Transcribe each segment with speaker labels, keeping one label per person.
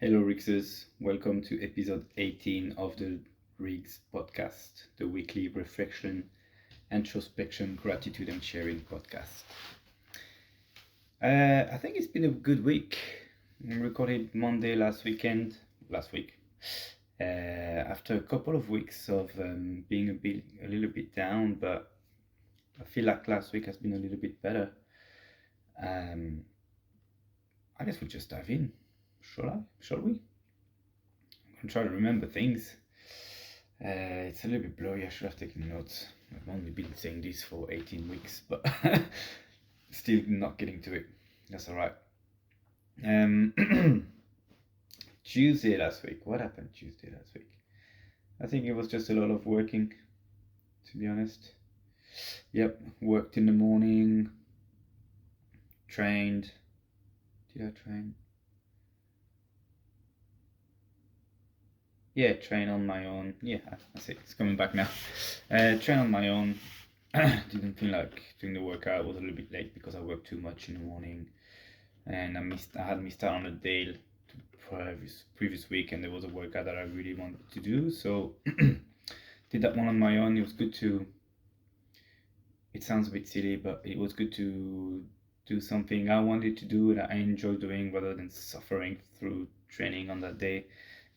Speaker 1: Hello, Rixers. Welcome to episode 18 of the WRIGS Podcast, the weekly reflection, introspection, gratitude, and sharing podcast. I think it's been a good week. I recorded Monday last week. After a couple of weeks of being a little bit down, but I feel like last week has been a little bit better. I guess we'll just dive in. Shall we? I'm trying to remember things. It's a little bit blurry. I should have taken notes. I've only been saying this for 18 weeks, but still not getting to it. That's all right. Tuesday last week. What happened Tuesday last week? I think it was just a lot of working, to be honest. Yep, worked in the morning, trained. Did I train? Yeah, train on my own. Yeah, that's it. It's coming back now. Train on my own. Didn't feel like doing the workout. I was a little bit late because I worked too much in the morning, and I had missed out on a day previous week, and there was a workout that I really wanted to do. So did that one on my own. It was good to. It sounds a bit silly, but it was good to do something I wanted to do that I enjoy doing, rather than suffering through training on that day.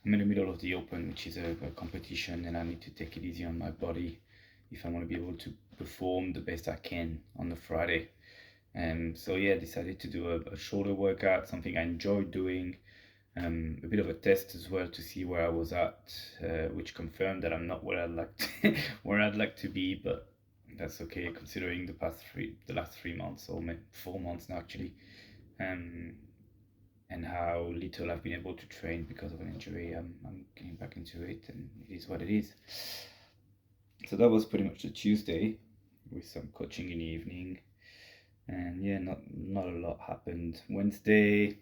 Speaker 1: I'm in the middle of the Open, which is a competition, and I need to take it easy on my body if I want to be able to perform the best I can on the Friday. So yeah, I decided to do a shoulder workout, something I enjoyed doing, a bit of a test as well to see where I was at, which confirmed that I'm not where I'd like to be, but that's okay considering the last 3 months, or maybe 4 months now actually. And how little I've been able to train because of an injury. I'm getting back into it, and it is what it is. So that was pretty much the Tuesday, with some coaching in the evening, and yeah, not a lot happened. Wednesday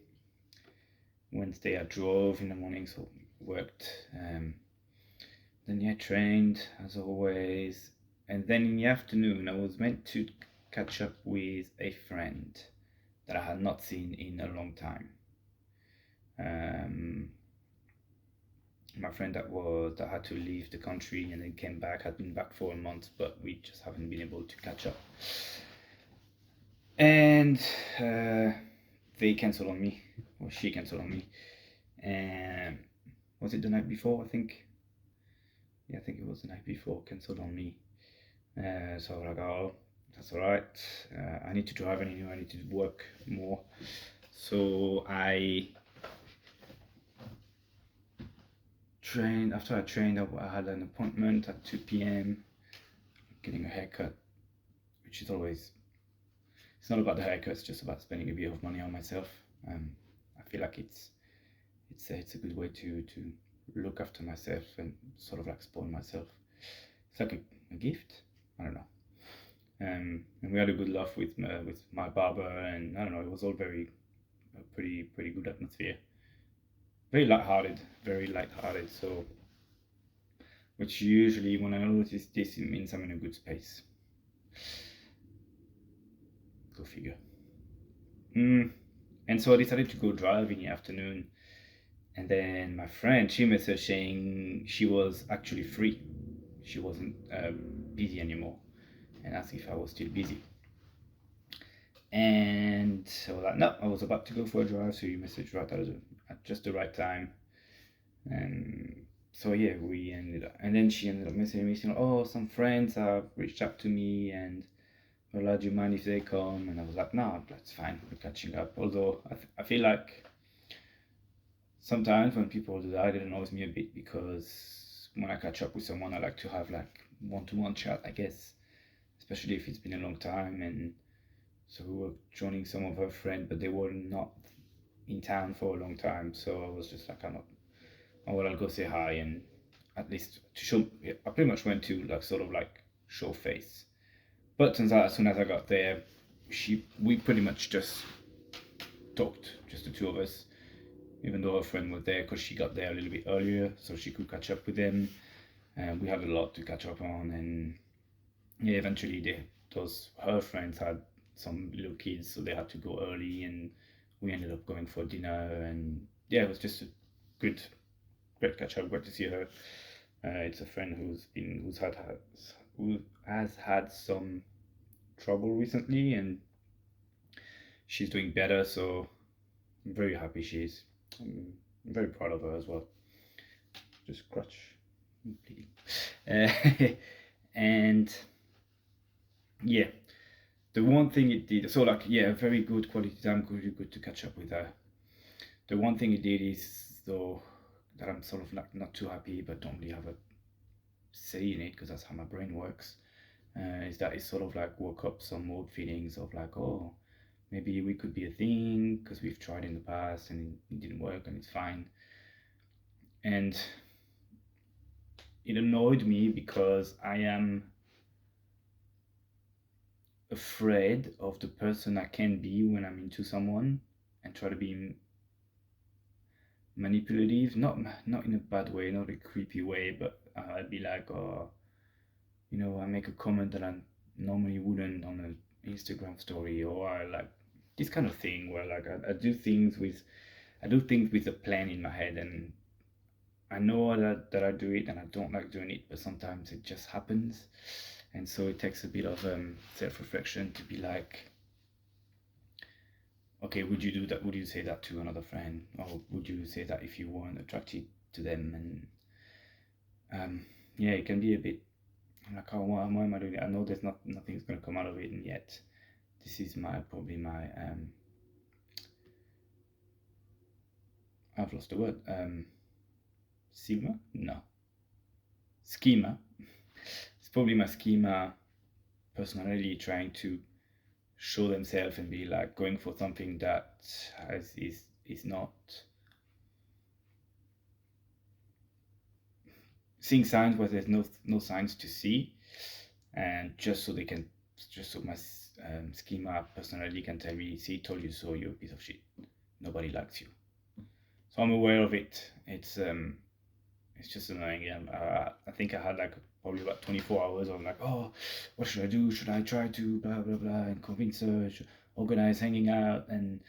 Speaker 1: I drove in the morning, so worked. Then yeah, trained as always, and then in the afternoon I was meant to catch up with a friend that I had not seen in a long time. My friend that had to leave the country and then came back, had been back for a month, but we just haven't been able to catch up. And they cancelled on me, or she cancelled on me. And was it the night before? I think it was the night before. Cancelled on me. So I was like, oh, that's all right. I need to drive, and I need to work more. So I trained. After I trained, I had an appointment at 2 p.m. getting a haircut, which is always, it's not about the haircut, it's just about spending a bit of money on myself. I feel like it's a good way to look after myself and sort of like spoil myself. It's like a gift. I don't know. And we had a good laugh with my barber, and I don't know, it was all pretty good atmosphere. Very light-hearted. So, which usually when I notice this, it means I'm in a good space. Go figure. And so I decided to go drive in the afternoon, and then my friend, she messaged saying she was actually free. She wasn't busy anymore, and asked if I was still busy. And so I was like, no, I was about to go for a drive, so you messaged right at just the right time. And so yeah, we ended up, and then she ended up messaging me saying, oh, some friends have reached out to me, and well, do you mind if they come? And I was like, no, that's fine, we're catching up. Although I feel like sometimes when people do that, it annoys me a bit, because when I catch up with someone, I like to have like one-to-one chat, I guess, especially if it's been a long time. And so we were joining some of her friends, but they were not in town for a long time. So I was just like, I'll go say hi, and at least to show. I pretty much went to like sort of like show face. But turns out as soon as I got there, we pretty much just talked, just the two of us. Even though her friend was there, because she got there a little bit earlier, so she could catch up with them. And we had a lot to catch up on, and yeah, eventually her friends had some little kids, so they had to go early, and we ended up going for dinner. And yeah, it was just great catch up, great to see her. It's a friend who has had some trouble recently, and she's doing better. So I'm very happy she is. I'm very proud of her as well. Just crutch, bleeding, and yeah, the one thing it did. So like yeah, very good quality time. Really good to catch up with her. The one thing it did is though that I'm sort of like not too happy, but don't really have a say in it because that's how my brain works. Is that it sort of like woke up some old feelings of like, oh, maybe we could be a thing because we've tried in the past and it didn't work and it's fine. And it annoyed me because I am afraid of the person I can be when I'm into someone and try to be manipulative, not in a bad way, not a creepy way, but I'd be like, oh, I make a comment that I normally wouldn't on an Instagram story, or I like this kind of thing where like I do things with a plan in my head, and I know that I do it and I don't like doing it, but sometimes it just happens, and so it takes a bit of self-reflection to be like, okay, would you do that? Would you say that to another friend, or would you say that if you weren't attracted to them? And yeah, it can be a bit like, oh, why am I doing it? I know there's nothing's gonna come out of it, and yet this is probably my I've lost the word. Sigma? No. Schema. It's probably my schema personality trying to show themselves and be like going for something that is not seeing signs where there's no signs to see, and just so my schema personality can tell me, see, told you so, you're a piece of shit, nobody likes you. So I'm aware of it. It's just annoying. I think I had like probably about 24 hours of like, oh, what should I do? Should I try to blah blah blah and convince her, organize hanging out, and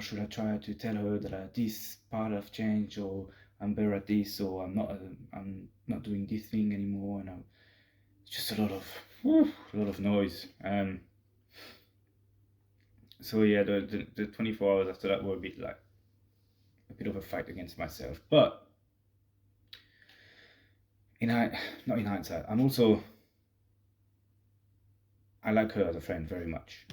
Speaker 1: should I try to tell her that this part of change, or I'm better at this, or I'm not doing this thing anymore, and it's just a lot of noise. So yeah, the 24 hours after that were a bit of a fight against myself, but not in hindsight, I like her as a friend very much,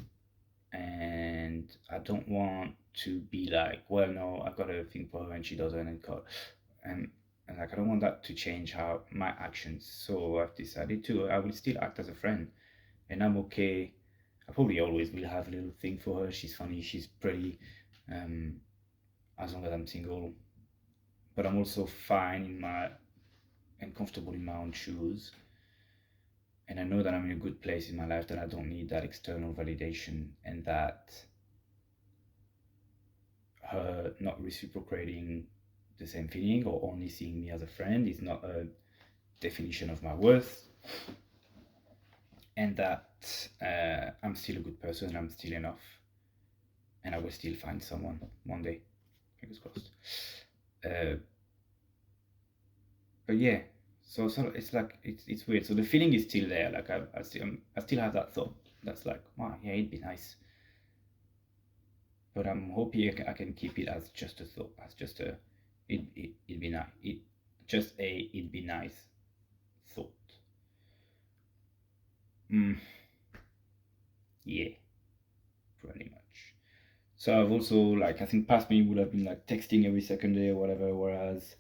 Speaker 1: and I don't want to be like, well, no, I've got a thing for her and she doesn't, and like I don't want that to change how my actions. So I've decided I will still act as a friend, and I'm okay. I probably always will have a little thing for her. She's funny, she's pretty, as long as I'm single. But I'm also fine and comfortable in my own shoes. And I know that I'm in a good place in my life, that I don't need that external validation, and that her not reciprocating the same feeling or only seeing me as a friend is not a definition of my worth, and that I'm still a good person, I'm still enough, and I will still find someone one day, fingers crossed. But yeah, so it's like it's weird. So the feeling is still there. Like I still have that thought. That's like, wow, yeah, it'd be nice. But I'm hoping I can keep it as just a thought, as just it'd be nice. It'd be nice thought. Yeah, pretty much. So I've also like, I think past me would have been like texting every second day or whatever, whereas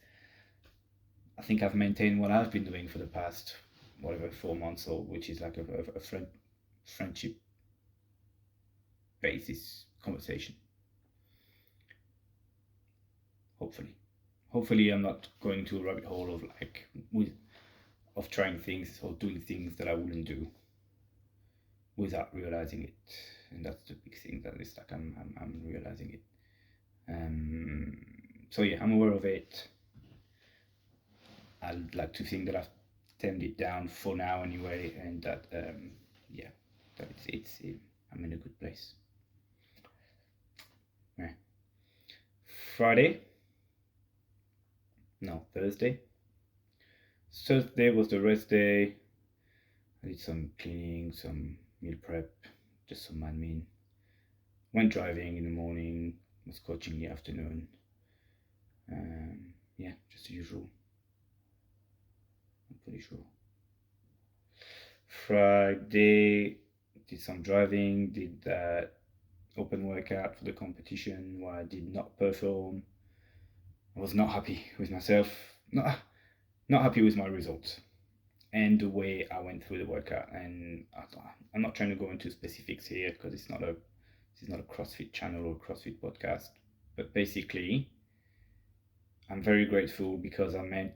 Speaker 1: I think I've maintained what I've been doing for the past 4 months, or which is like a friendship basis conversation. Hopefully I'm not going to a rabbit hole of like of trying things or doing things that I wouldn't do without realizing it. And that's the big thing, that is like I'm realizing it. So yeah, I'm aware of it. I'd like to think that I've tamed it down for now anyway, and that yeah, that it's I'm in a good place. Yeah. Friday, Thursday. Thursday was the rest day. I did some cleaning, some meal prep, just some admin. Went driving in the morning, was coaching in the afternoon. Yeah, just the usual. I'm pretty sure. Friday, did some driving, did that open workout for the competition where I did not perform. I was not happy with myself, not happy with my results and the way I went through the workout. And I'm not trying to go into specifics here because this is not a CrossFit channel or CrossFit podcast. But basically, I'm very grateful because I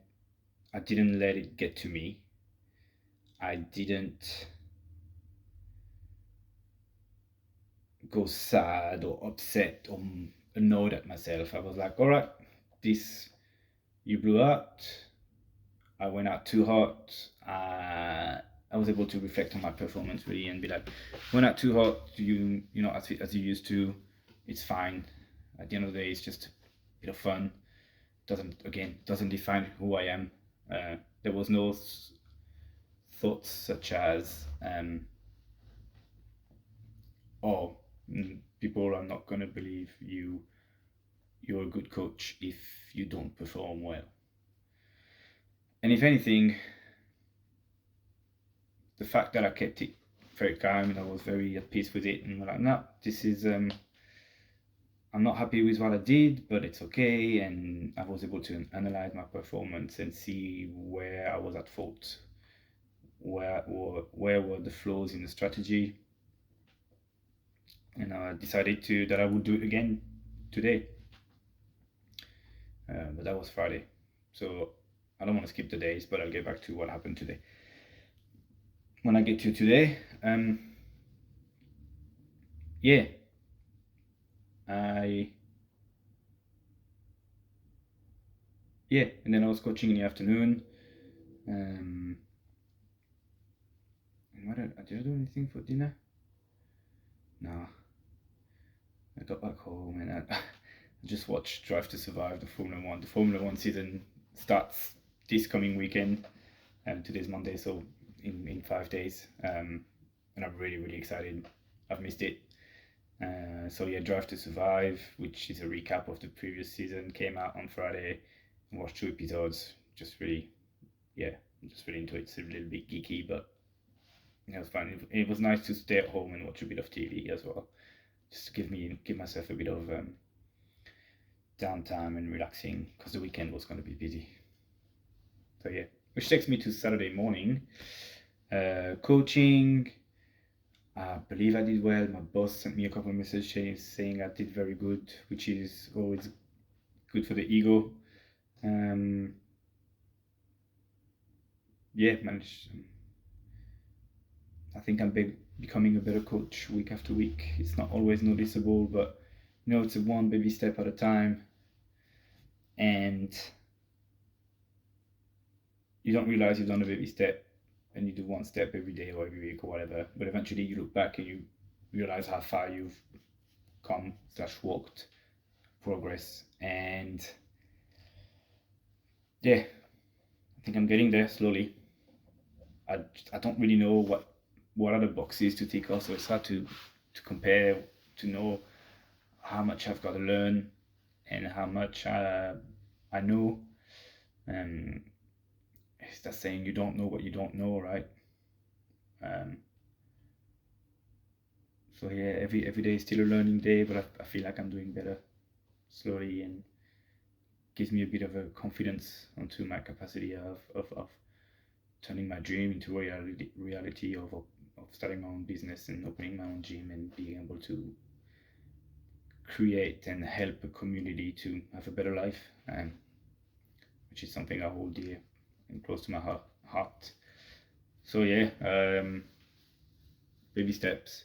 Speaker 1: didn't let it get to me. I didn't go sad or upset or annoyed at myself. I was like, all right, you blew out. I went out too hot. I was able to reflect on my performance really and be like, went out too hot. You know, as you used to, it's fine. At the end of the day, it's just a bit of fun. Doesn't define who I am. There was no thoughts such as, people are not gonna believe you're a good coach if you don't perform well. And if anything, the fact that I kept it very calm and I was very at peace with it and like, no, this is I'm not happy with what I did, but it's okay. And I was able to analyze my performance and see where I was at fault, where were the flaws in the strategy. And I decided that I would do it again today. But that was Friday. So I don't want to skip the days, but I'll get back to what happened today. When I get to today, yeah, and then I was coaching in the afternoon. And did I do anything for dinner? No. I got back home and I just watched Drive to Survive, the Formula One. The Formula One season starts this coming weekend, and today's Monday, so in 5 days. And I'm really, really excited. I've missed it. So yeah, Drive to Survive, which is a recap of the previous season, came out on Friday. I watched 2 episodes. Just really into it. It's a little bit geeky, but it was fun. It was nice to stay at home and watch a bit of TV as well, just to give myself a bit of downtime and relaxing because the weekend was going to be busy. So yeah, which takes me to Saturday morning. Coaching. I believe I did well. My boss sent me a couple of messages saying I did very good, which is always good for the ego. Yeah, I think I'm becoming a better coach week after week. It's not always noticeable, but it's a one baby step at a time. And you don't realize you've done a baby step and you do one step every day or every week or whatever, but eventually you look back and you realize how far you've come / walked, progress. And yeah, I think I'm getting there slowly. I don't really know what are the boxes to tick off, so it's hard to compare, to know how much I've got to learn and how much I know. It's that saying, you don't know what you don't know, right? So yeah, every day is still a learning day, but I feel like I'm doing better slowly, and gives me a bit of a confidence onto my capacity of turning my dream into reality of starting my own business and opening my own gym and being able to create and help a community to have a better life, which is something I hold dear and close to my heart. So yeah, baby steps.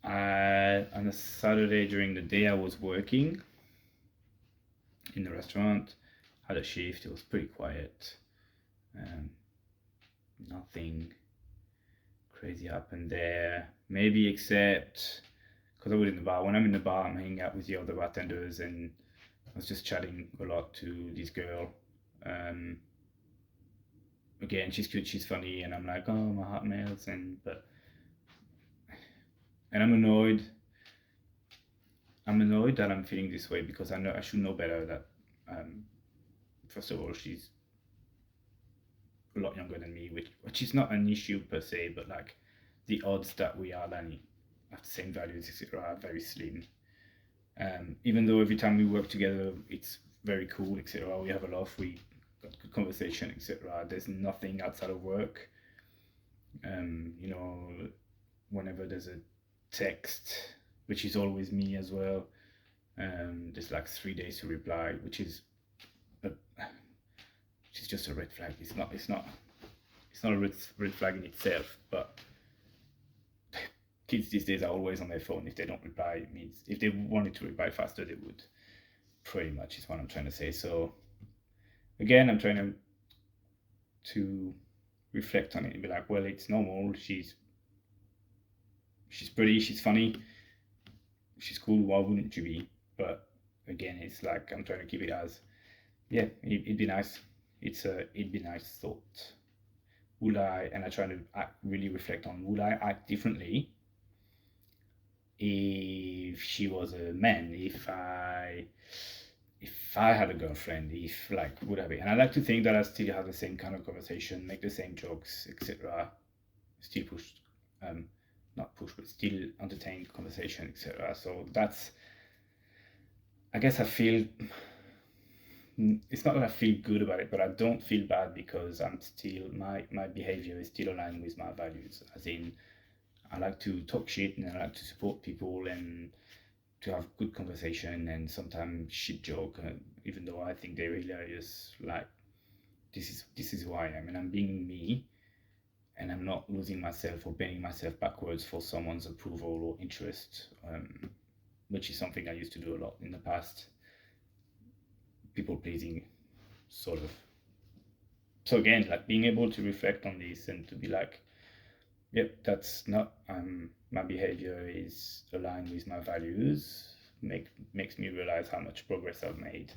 Speaker 1: On a Saturday during the day, I was working in the restaurant, had a shift. It was pretty quiet. Nothing crazy happened there, maybe except because I was in the bar. When I'm in the bar, I'm hanging out with the other bartenders, and I was just chatting a lot to this girl Again, she's cute, she's funny, and I'm like, oh, my heart melts, and I'm annoyed. I'm annoyed that I'm feeling this way because I know I should know better. That first of all, she's a lot younger than me, which is not an issue per se, but like the odds that we are learning have the same values, etc., are very slim. Even though every time we work together, it's very cool, etc. We have a laugh, we got good conversation, etc. There's nothing outside of work. You know, whenever there's a text, which is always me as well, there's like 3 days to reply, which is just a red flag. It's not a red flag in itself, but kids these days are always on their phone. If they don't reply, it means if they wanted to reply faster, they would. Pretty much is what I'm trying to say. So again, I'm trying to reflect on it and be like, well, it's normal. She's pretty, she's funny, she's cool. Why wouldn't you be? But again, it's like I'm trying to keep it as, yeah, it'd be nice. It'd be nice thought. Would I? And I try to really reflect on, would I act differently if she was a man? If I had a girlfriend, if like would I be? And I like to think that I still have the same kind of conversation, make the same jokes, etc. Still push, not push, but still entertain conversation, etc. So that's, I guess I feel. It's not that I feel good about it, but I don't feel bad because I'm still my behavior is still aligned with my values. As in, I like to talk shit and I like to support people and to have good conversation and sometimes shit joke, even though I think they're hilarious. Like this is who I am, and I'm being me, and I'm not losing myself or bending myself backwards for someone's approval or interest, which is something I used to do a lot in the past. People pleasing, sort of. So again, like being able to reflect on this and to be like, yep, that's not my behavior is aligned with my values, makes me realize how much progress I've made.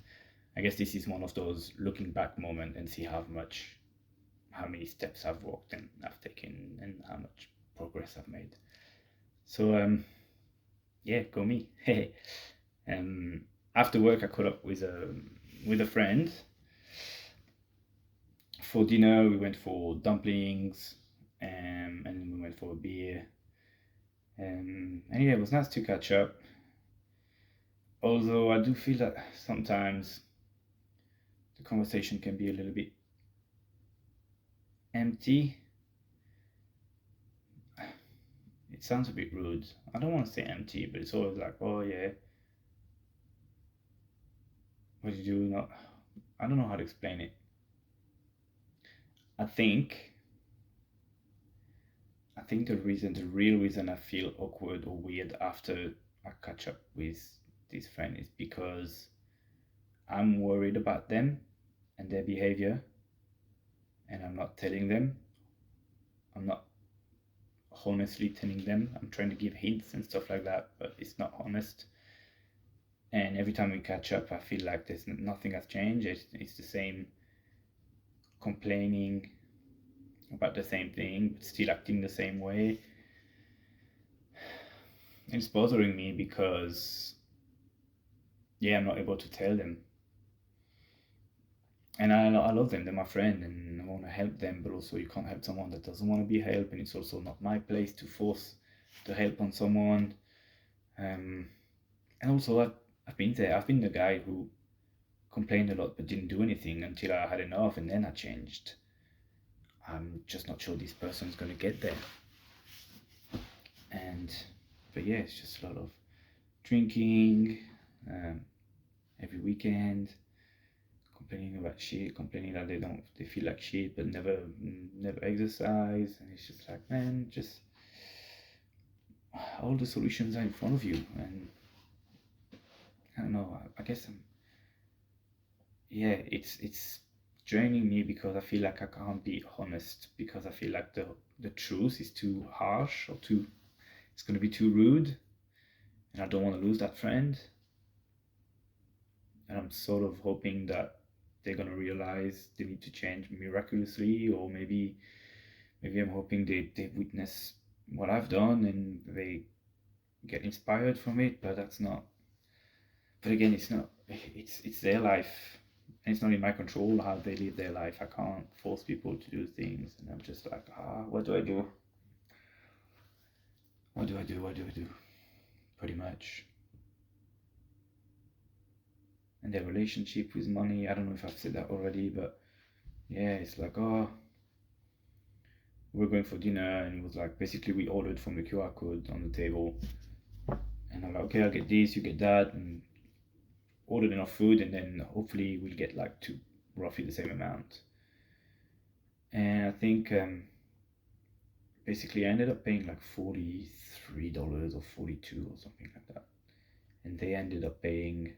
Speaker 1: I guess this is one of those looking back moment and see how many steps I've walked and I've taken and how much progress I've made. So yeah, go me. After work I caught up with a friend for dinner. We went for dumplings, and then we went for a beer. And yeah, it was nice to catch up. Although I do feel that sometimes the conversation can be a little bit empty. It sounds a bit rude. I don't want to say empty, but it's always like, oh yeah, what did you do? Not, I don't know how to explain it. I think the real reason I feel awkward or weird after I catch up with this friend is because I'm worried about them and their behavior, and I'm not telling them. I'm not honestly telling them. I'm trying to give hints and stuff like that, but it's not honest. And every time we catch up, I feel like there's nothing has changed. It's the same, complaining about the same thing, but still acting the same way. It's bothering me because, yeah, I'm not able to tell them. And I love them, they're my friend, and I want to help them, but also you can't help someone that doesn't want to be helped, and it's also not my place to force the help on someone. And also, I've been there. I've been the guy who complained a lot but didn't do anything until I had enough, and then I changed. I'm just not sure this person's going to get there. But yeah, it's just a lot of drinking every weekend, complaining about shit, complaining that they feel like shit but never exercise, and it's just like, man, just all the solutions are in front of you, and I don't know, I guess it's draining me because I feel like I can't be honest, because I feel like the truth is too harsh or it's going to be too rude, and I don't want to lose that friend. And I'm sort of hoping that they're gonna realize they need to change miraculously, or maybe I'm hoping they witness what I've done and they get inspired from it. But that's not. But again, it's not. It's their life, and it's not in my control how they live their life. I can't force people to do things, and I'm just like, what do I do? What do I do? What do I do? Pretty much. And their relationship with money, I don't know if I've said that already, but yeah, it's like, we're going for dinner, and it was like, basically we ordered from the QR code on the table, and I'm like, okay, I'll get this, you get that, and ordered enough food, and then hopefully we'll get like to roughly the same amount. And I think basically I ended up paying like $43 or 42 or something like that, and they ended up paying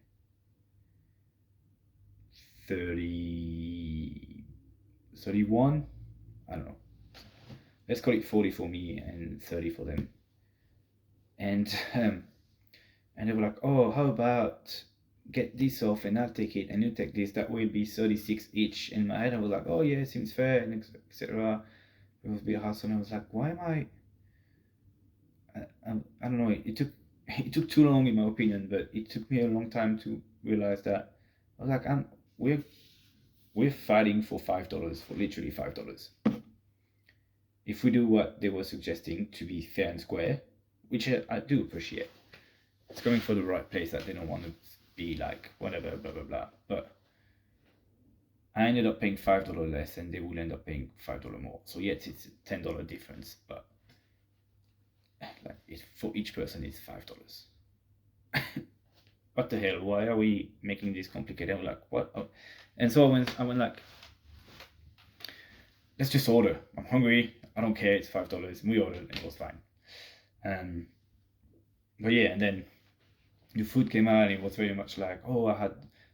Speaker 1: 31. I don't know, let's call it 40 for me and 30 for them. And they were like, oh, how about get this off and I'll take it and you take this, that will be 36 each. In my head I was like, oh yeah, seems fair, and etc. It was a bit hassle, and I was like, why am I don't know, it took too long in my opinion, but it took me a long time to realize that. I was like, we're fighting for $5, for literally $5. If we do what they were suggesting to be fair and square, which I do appreciate, it's going for the right place, that they don't want to be like whatever, blah blah blah. But I ended up paying $5 less, and they will end up paying $5 more. So yes, it's a $10 difference, but like for each person it's $5. What the hell? Why are we making this complicated? I'm like, what? Oh. And so I went like, let's just order. I'm hungry. I don't care. It's $5. And we ordered, and it was fine. But yeah, and then the food came out, and it was very much like, oh,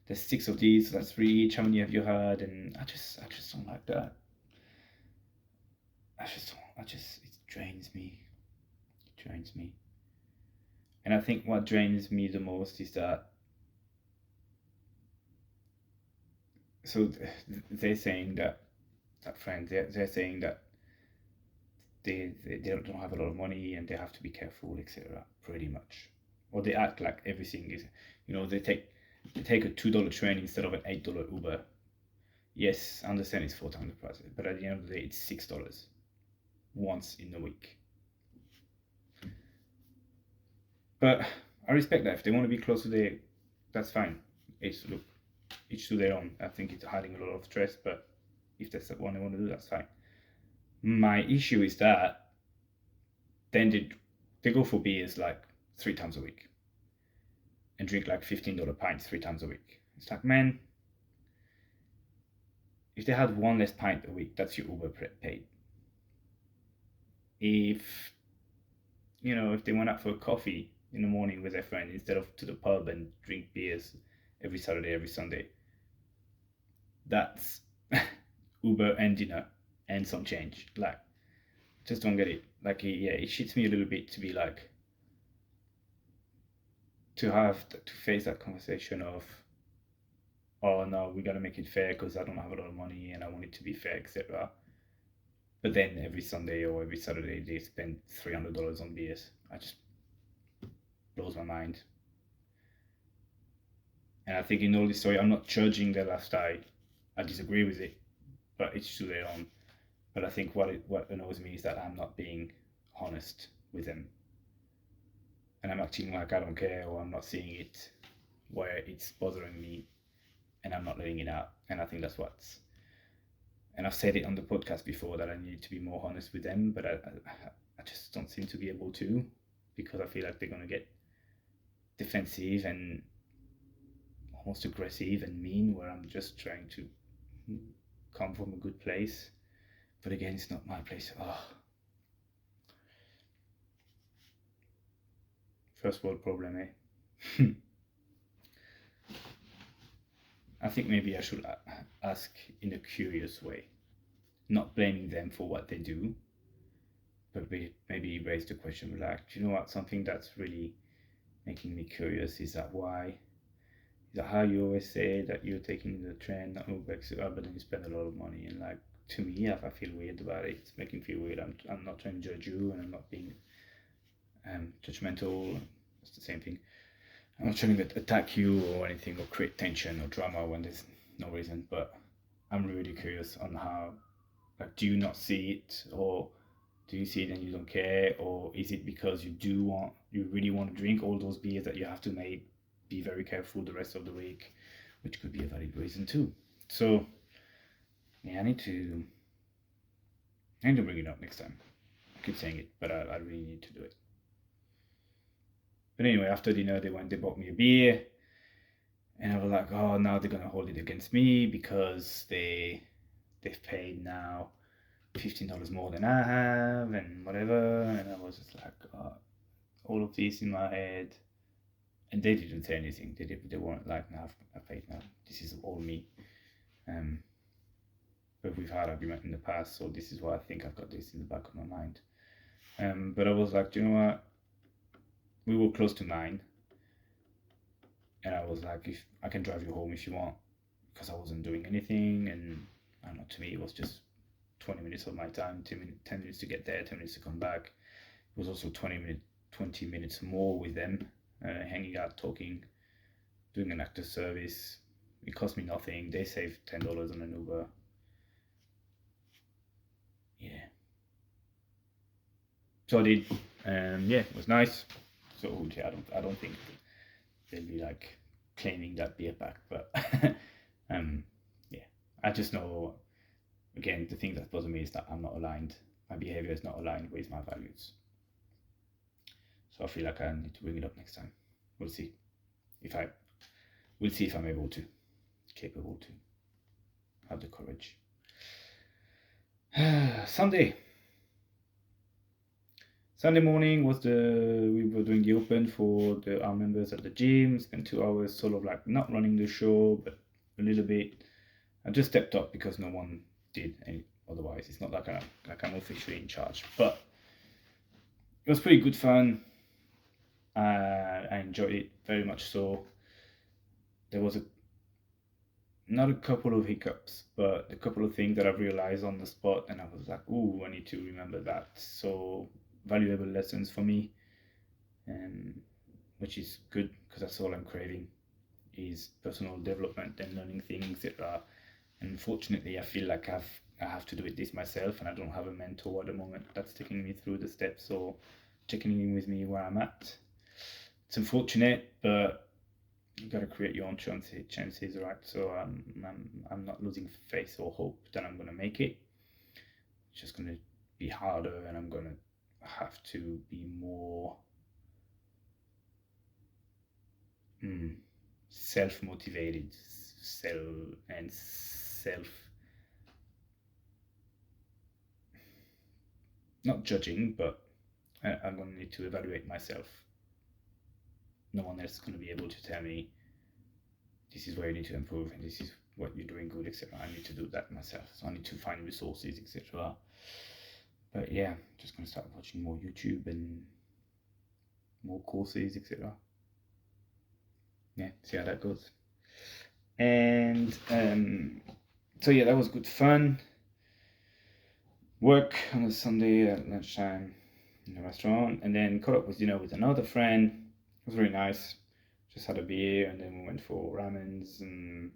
Speaker 1: there's 6 of these, so that's 3 each. How many have you had? And I just don't like that. It drains me. It drains me. And I think what drains me the most is that, so they're saying that friend, they're saying that they don't have a lot of money and they have to be careful, etc. Pretty much. Or they act like everything is, they take a $2 train instead of an $8 Uber. Yes, I understand it's 4 times the price, but at the end of the day, it's $6 once in a week. But I respect that. If they want to be close to that's fine. Each to their own. I think it's hiding a lot of stress, but if that's what they want to do, that's fine. My issue is that then they go for beers like 3 times a week and drink like $15 pints 3 times a week. It's like, man, if they had 1 less pint a week, that's your Uber paid. If they went out for a coffee in the morning with their friend instead of to the pub and drink beers every Saturday, every Sunday, that's Uber and dinner and some change. Like, just don't get it. Like, yeah, it shits me a little bit to be like, to have to face that conversation of, oh no, we gotta make it fair because I don't have a lot of money and I want it to be fair, etc. But then every Sunday or every Saturday they spend $300 on beers. I just blows my mind. And I think in all this story, I'm not judging their lifestyle. I disagree with it, but it's to their own. But I think what annoys me is that I'm not being honest with them, and I'm acting like I don't care, or I'm not seeing it where it's bothering me, and I'm not letting it out. And I think that's and I've said it on the podcast before that I need to be more honest with them, but I just don't seem to be able to, because I feel like they're gonna get defensive and almost aggressive and mean, where I'm just trying to come from a good place. But again, it's not my place. First world problem, eh? I think maybe I should ask in a curious way, not blaming them for what they do, but maybe raise the question like, do you know what, something that's really making me curious is that why Is that how you always say that you're taking the train, not Uber, but then you spend a lot of money? And like, to me, I feel weird about it. It's making me feel weird. I'm not trying to judge you, and I'm not being judgmental. It's the same thing. I'm not trying to attack you or anything or create tension or drama when there's no reason. But I'm really curious on how. Like, do you not see it, or do you see it and you don't care, or is it because you really want to drink all those beers that you have to be very careful the rest of the week, which could be a valid reason too. So yeah, I need to bring it up next time. I keep saying it, but I really need to do it. But anyway, after dinner, they bought me a beer, and I was like, oh, now they're gonna hold it against me because they've paid now $15 more than I have and whatever. And I was just like, all of this in my head, and they didn't say anything. They weren't like, no, I've paid now. This is all me. But we've had argument in the past, so this is why I think I've got this in the back of my mind. But I was like, do you know what? We were close to 9, and I was like, if I can drive you home if you want, because I wasn't doing anything, and I don't know, to me it was just 20 minutes of my time, 10 minutes to get there, 10 minutes to come back. It was also 20 minutes more with them, hanging out, talking, doing an actor service. It cost me nothing. They saved $10 on an Uber. Yeah. So I did. Yeah, it was nice. So yeah, I don't think they'll be like claiming that beer back, but yeah, I just know. Again, the thing that bothers me is that I'm not aligned. My behavior is not aligned with my values. So I feel like I need to bring it up next time. We'll see if I'm capable to have the courage. Sunday morning we were doing the open for our members at the gym. Spent 2 hours sort of like not running the show, but a little bit. I just stepped up because no one did any otherwise. It's not like I'm officially in charge, but it was pretty good fun. I enjoyed it very much so. There was not a couple of hiccups, but a couple of things that I've realized on the spot, and I was like, ooh, I need to remember that. So valuable lessons for me, which is good because that's all I'm craving is personal development and learning things that are. Unfortunately, I feel like I have to do it this myself, and I don't have a mentor at the moment that's taking me through the steps or checking in with me where I'm at. It's unfortunate, but you gotta create your own chances, right? So I'm not losing faith or hope that I'm gonna make it. It's just gonna be harder, and I'm gonna have to be more self-motivated, not judging, but I'm gonna need to evaluate myself. No one else is gonna be able to tell me this is where you need to improve and this is what you're doing good, etc. I need to do that myself. So I need to find resources, etc. But yeah, just gonna start watching more YouTube and more courses, etc. Yeah, see how that goes. And so yeah, that was good fun. Work on a Sunday at lunchtime in a restaurant, and then caught up with dinner with another friend. It was really nice. Just had a beer, and then we went for ramens, and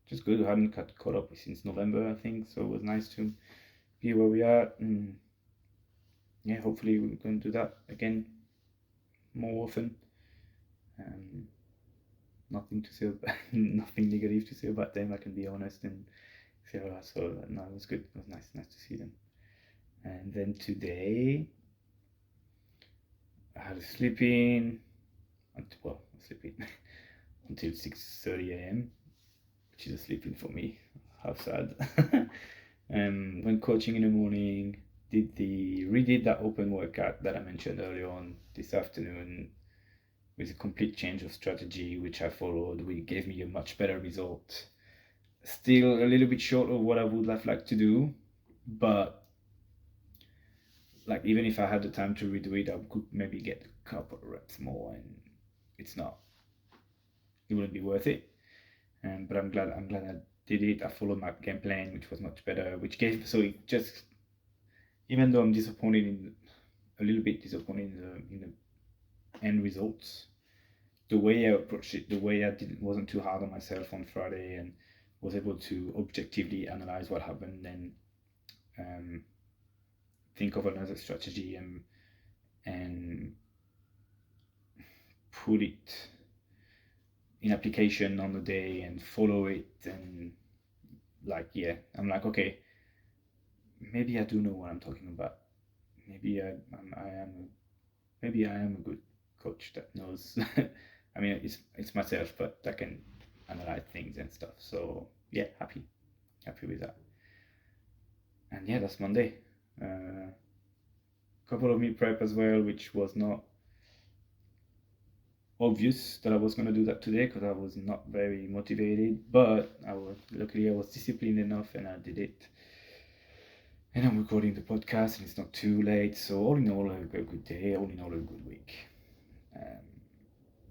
Speaker 1: just good. I hadn't caught up with since November, I think, so it was nice to be where we are. And yeah, hopefully we're going to do that again more often. Nothing to say about, nothing negative to say about them. I can be honest and etc. So no, it was good. It was nice to see them. And then today, I had a sleep in. Until 6:30 a.m., which is a sleep in for me. How sad. Went coaching in the morning. Redid that open workout that I mentioned earlier on this afternoon, with a complete change of strategy, which I followed, which gave me a much better result. Still a little bit short of what I would have liked to do, but like even if I had the time to redo it, I could maybe get a couple of reps more, and it wouldn't be worth it. But I'm glad I did it. I followed my game plan, which was much better, which gave so it just, even though I'm disappointed in a little bit disappointed in the end results, the way I approached it, the way I didn't wasn't too hard on myself on Friday, and was able to objectively analyze what happened and um, think of another strategy and put it in application on the day and follow it, and like, yeah, I'm like, okay, maybe I do know what I'm talking about. Maybe maybe I am a good coach that knows. I mean, it's myself, but I can analyze things and stuff. So yeah, happy with that. And yeah, that's Monday. Couple of meal prep as well, which was not obvious that I was going to do that today because I was not very motivated. But luckily I was disciplined enough and I did it. And I'm recording the podcast and it's not too late. So all in all, a good day. All in all, a good week.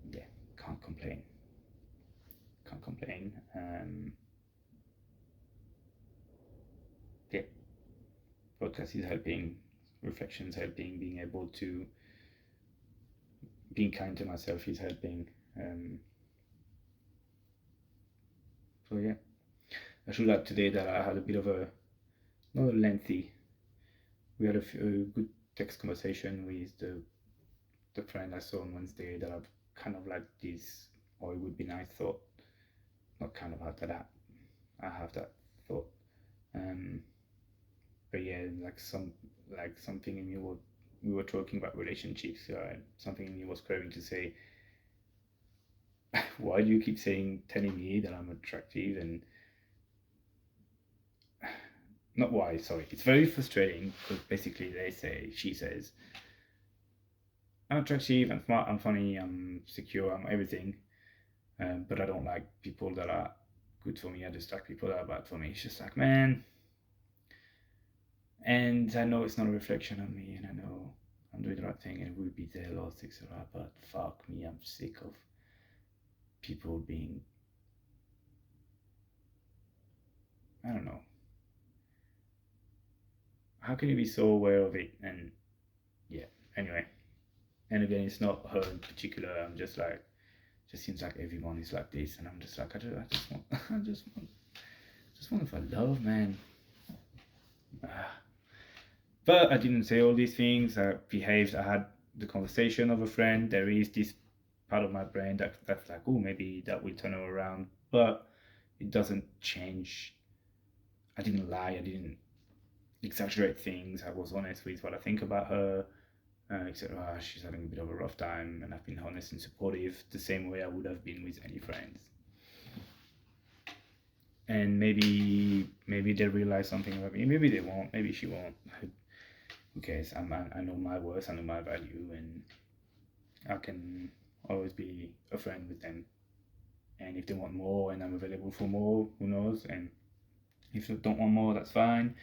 Speaker 1: Yeah, can't complain. Yeah, podcast is helping, reflections helping, being kind to myself is helping. So yeah, I should add today that I had a bit of not a lengthy. We had a good text conversation with the friend I saw on Wednesday that I've kind of like this, or it would be nice thought, not kind of had that. I have that thought. But yeah, like something in me, we were talking about relationships. Something in me was craving to say, why do you keep telling me that I'm attractive? And not why, sorry. It's very frustrating because basically she says, I'm attractive, I'm smart, I'm funny, I'm secure, I'm everything. But I don't like people that are good for me. I just like people that are bad for me. It's just like, man. And I know it's not a reflection on me, and I know I'm doing the right thing, and it will be there, lost, etc. But fuck me, I'm sick of people being, I don't know. How can you be so aware of it? And yeah, anyway. And again, it's not her in particular. I'm just like, just seems like everyone is like this, and I'm just like, I just want, just want to find love, man. But I didn't say all these things. I behaved. I had the conversation of a friend. There is this part of my brain that's like, oh, maybe that will turn her around, but it doesn't change. I didn't lie. I didn't exaggerate things. I was honest with what I think about her. Except she's having a bit of a rough time, and I've been honest and supportive the same way I would have been with any friends. And maybe they'll realize something about me. Maybe they won't. Maybe she won't. Who cares? I know my worth. I know my value, and I can always be a friend with them. And if they want more, and I'm available for more, who knows? And if they don't want more, that's fine.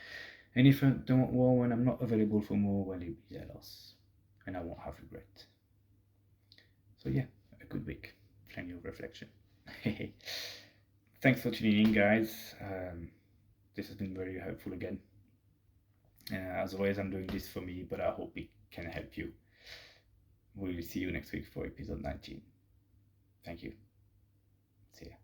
Speaker 1: And if I don't want more when I'm not available for more, well, it'll be their loss, and I won't have regret. So yeah, a good week. Plenty of reflection. Thanks for tuning in, guys. This has been very helpful again. As always, I'm doing this for me, but I hope it can help you. We'll see you next week for episode 19. Thank you. See ya.